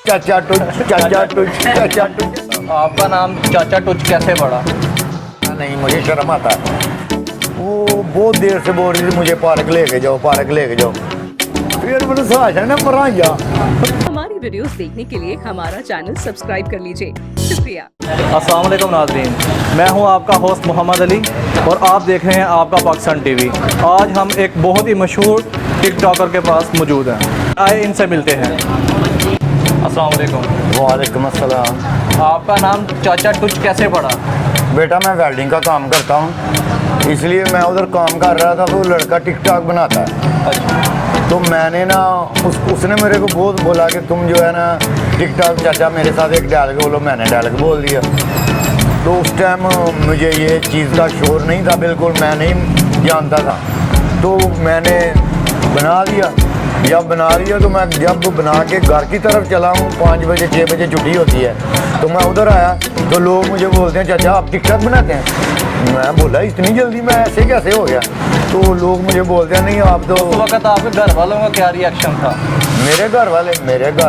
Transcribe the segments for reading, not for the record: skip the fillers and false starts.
चाचा टुच, चाचा टुच, चाचा टुच। आपका नाम चाचा टुच कैसे पड़ा? नहीं, मुझे शर्म आता है। वो बहुत देर से बोल रही थी मुझे पार्क लेके जाओ, पार्क लेके जाओ। फिर मैंने सोचा ना पराया। हमारी वीडियोस देखने के लिए हमारा चैनल सब्सक्राइब कर लीजिए। शुक्रिया। अस्सलाम वालेकुम नाज़रीन, मैं हूं आपका होस्ट मोहम्मद अली और आप देख रहे हैं आपका पाकिस्तान टीवी। आज हम एक बहुत ही मशहूर टिकटॉकर के पास मौजूद हैं। आए इनसे मिलते हैं। अस्सलाम वालेकुम। वालेकुम अस्सलाम। आपका नाम चाचा टुच कैसे पड़ा? बेटा मैं वेल्डिंग का काम करता हूँ, इसलिए मैं उधर काम कर रहा था तो लड़का टिकटॉक बनाता है। अच्छा, तो मैंने ना उसने मेरे को बहुत बोला कि तुम जो है ना टिकटॉक चाचा मेरे साथ एक डायल के बोलो। मैंने डायल के बोल दिया। तो उस टाइम मुझे ये चीज़ का शोर नहीं था, बिल्कुल मैं नहीं जानता था। तो मैंने बना दिया। जब बना दिया तो मैं जब बना के घर की तरफ चला हूँ, 5 बजे 6 बजे छुट्टी होती है, तो मैं उधर आया तो लोग मुझे बोलते हैं चाचा आप टिकटॉक बनाते हैं। मैं बोला इतनी जल्दी मैं ऐसे कैसे हो गया? तो लोग मुझे बोलते हैं नहीं आप तो। उस वक्त आपके घर वालों का क्या रिएक्शन था? मेरे घर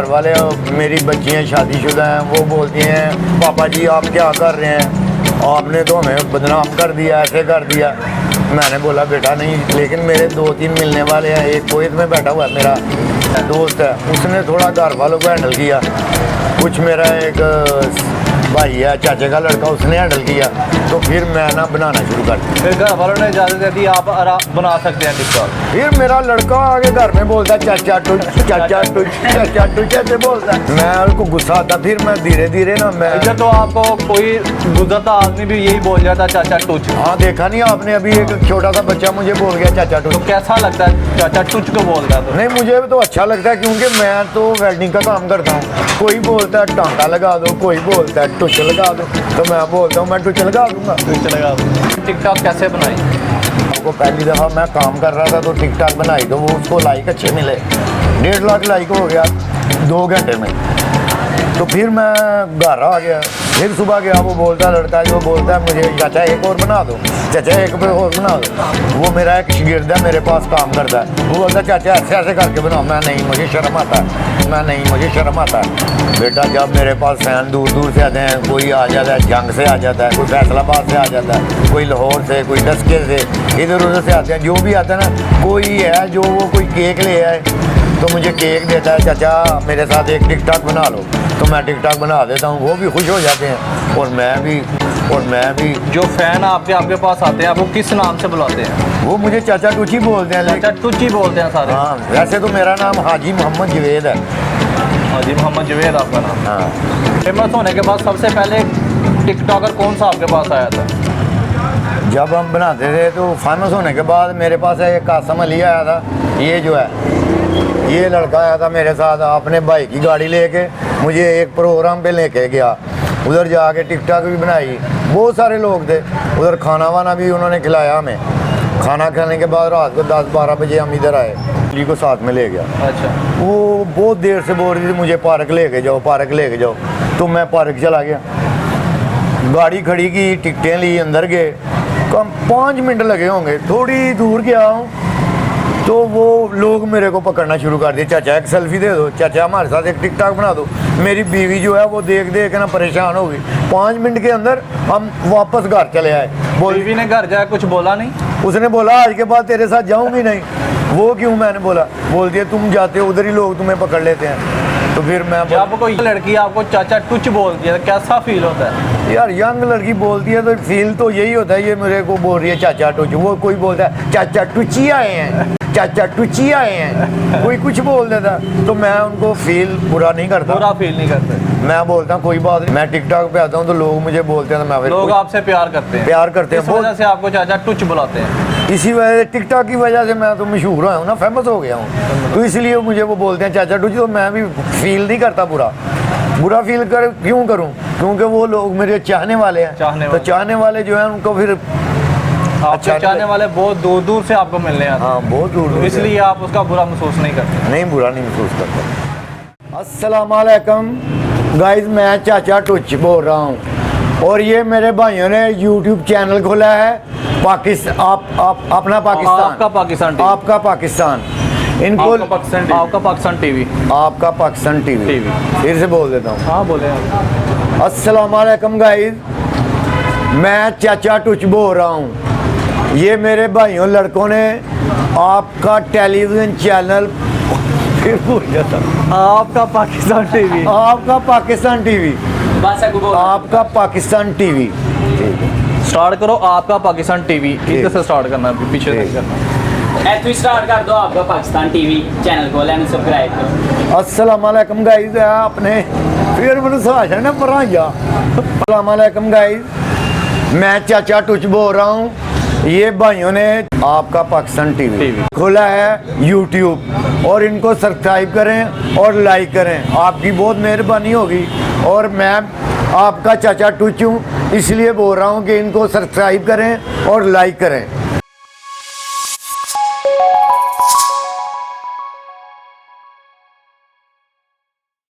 वाले मेरी बच्चियाँ शादीशुदा हैं, वो बोलती हैं पापा जी आप क्या कर रहे हैं, आपने तो हमें बदनाम कर दिया, ऐसे कर दिया। मैंने बोला बेटा नहीं, लेकिन मेरे 2-3 मिलने वाले हैं। एक कुवैत में बैठा हुआ है मेरा दोस्त है, उसने थोड़ा घर वालों को हैंडल किया। कुछ मेरा एक भाई है चाचे का लड़का, उसने हैंडल किया। तो फिर मैं ना बनाना शुरू कर दिया। फिर घर वालों ने इजाज़त दे दी आप बना सकते हैं टिकटॉक? फिर मेरा लड़का आगे घर में बोलता चाचा टुच, चाचा टुच, चाचा टुच ऐसे बोलता है। मैं उनको गुस्सा आता। फिर मैं धीरे धीरे ना मैं इधर तो आपको कोई गुजरता आदमी भी यही बोल जाता चाचा टुच। हाँ देखा नहीं आपने, अभी एक छोटा सा बच्चा मुझे बोल गया चाचा टुच। तो कैसा लगता है चाचा टुच को बोल रहा है? तो नहीं मुझे तो अच्छा लगता है, क्योंकि मैं तो वेल्डिंग का काम करता हूँ। कोई बोलता है टांका लगा दो, कोई बोलता है टुच लगा दो, तो मैं बोलता हूँ मैं टुच लगा दूंगा। टुच लगा दो। टिकटॉक कैसे बनाई? आपको पहली दफ़ा मैं काम कर रहा था तो टिकटॉक बनाई, तो वो उसको लाइक अच्छे मिले। 1.5 लाख लाइक हो गया 2 घंटे में। तो फिर मैं घर आ गया। फिर सुबह गया, वो बोलता लड़का जो बोलता है मुझे चाचा एक और बना दो, चाचा एक और बना दो। वो मेरा एक शागिर्द है, मेरे पास काम करता है। वो बोलता चाचा ऐसे ऐसे करके बनाओ। मैं नहीं, मुझे शर्म आता है। मैं नहीं, मुझे शर्म आता है। बेटा जब मेरे पास फैन दूर दूर से आते हैं, कोई आ जाता है जंग से आ जाता है, कोई फैसलाबाद से आ जाता है, कोई लाहौर से, कोई डस्के से, इधर उधर से आते हैं। जो भी आता है ना, कोई है जो वो कोई केक ले आए तो मुझे केक देता है चाचा मेरे साथ एक टिकटॉक बना लो, तो मैं टिकटॉक बना देता हूँ। वो भी खुश हो जाते हैं और मैं भी। जो फैन आपके पास आते हैं आपको किस नाम से बुलाते हैं? वो मुझे चाचा टुच ही बोलते हैं। चाचा टुच ही बोलते हैं सारे? हाँ, वैसे तो मेरा नाम हाजी मोहम्मद जवेद है। हाजी मोहम्मद जवेद आपका नाम? हाँ। फेमस होने के बाद सबसे पहले टिकटॉकर कौन सा आपके पास आया था? जब हम बनाते थे तो फेमस होने के बाद मेरे पास एक कासम अली आया था। ये जो है ये लड़का आया था मेरे साथ, अपने भाई की गाड़ी लेके मुझे एक प्रोग्राम पे लेके गया। उधर जाके टिकटॉक भी बनाई। बहुत सारे लोग थे उधर, खाना वाना भी उन्होंने खिलाया हमें। खाना खाने के बाद रात को 10-12 बजे हम इधर आए, जी को साथ में ले गया। अच्छा। वो बहुत देर से बोल रही थी मुझे पार्क लेके जाओ, पार्क लेके जाओ। तो मैं पार्क चला गया, गाड़ी खड़ी की, टिकटें ली, अंदर गए। कम 5 मिनट लगे होंगे। थोड़ी दूर गया हूँ तो वो लोग मेरे को पकड़ना शुरू कर दिए, चाचा एक सेल्फी दे दो, चाचा हमारे साथ एक टिकटॉक बना दो। मेरी बीवी जो है वो देख देख ना परेशान हो गई। 5 मिनट के अंदर हम वापस घर चले आए। बीवी ने घर जाए कुछ बोला नहीं? उसने बोला आज के बाद तेरे साथ जाऊंगी नहीं। वो क्यों? मैंने बोला, बोलती है तुम जाते हो उधर ही लोग तुम्हें पकड़ लेते हैं। तो फिर मैं जब कोई लड़की आपको चाचा टुच बोलती है तो कैसा फील होता है? यार यंग लड़की बोलती है तो फील तो यही होता है, ये मेरे को बोल रही है चाचा टुच। वो कोई बोलता है चाचा टुची आए हैं, चाचा टुची आए हैं, कोई कुछ बोल देता, तो मैं उनको फील बुरा नहीं करता। बुरा फील नहीं करते? मैं बोलता हूँ कोई बात नहीं। मैं टिकटॉक पे आता हूँ तो लोग मुझे बोलते हैं, तो मैं लोग आपसे प्यार करते हैं? प्यार करते हैं, इस वजह से आपको चाचा टुच बुलाते हैं? इसी वजह से, टिकटॉक की वजह से मैं तो मशहूर हुआ हूँ ना, फेमस हो गया हूँ, तो इसलिए मुझे वो बोलते हैं चाचा टुच। तो मैं भी फील नहीं करता बुरा फील कर क्यों करूँ, क्योंकि वो लोग मेरे चाहने वाले हैं। तो चाहने वाले जो है उनको फिर अच्छा, चाहने वाले बहुत दूर दूर से आपको मिलने आते हैं। हाँ, बहुत दूर दूर, इसलिए आप उसका बुरा महसूस नहीं करते? नहीं, बुरा नहीं महसूस करता। अस्सलाम वालेकुम गाइस, मैं चाचा टुच बोल रहा हूँ और ये मेरे भाइयों ने यूट्यूब चैनल खोला है, अपना पाकिस्तान, आपका पाकिस्तान। आपका पाकिस्तान। इनको आपका पाकिस्तान टीवी। आपका पाकिस्तान टीवी। टीवी। फिर से बोल देता हूँ। हाँ बोले आप। अस्सलाम वालेकुम गाइस, मैं चाचा टुच बोल रहा हूँ। ये मेरे भाइयों लड़कों ने आपका टेलीविज़न चैनल फिर भूल जाता, आपका पाकिस्तान टीवी। आपका पाकिस्तान टीवी, आपका पाकिस्तान टीवी। स्टार्ट करो आपका पाकिस्तान टीवी। इधर से स्टार्ट करना है, पीछे से करना। ऐसे स्टार्ट कर दो आपका पाकिस्तान टीवी चैनल को, लेने सब्सक्राइब करो। अस्सलाम वालेकुम गाइस, आपने फिर मैंने सोचा ना पराया। अस्सलाम वालेकुम गाइस, मैं चाचा टुच बोल रहा हूँ। ये भाइयों ने आपका पाकिस्तान टीवी खोला है यूट्यूब, और इनको सब्सक्राइब करें और लाइक करें, आपकी बहुत मेहरबानी होगी। और मैं आपका चाचा टुच हूँ, इसलिए बोल रहा हूँ कि इनको सब्सक्राइब करें और लाइक करें।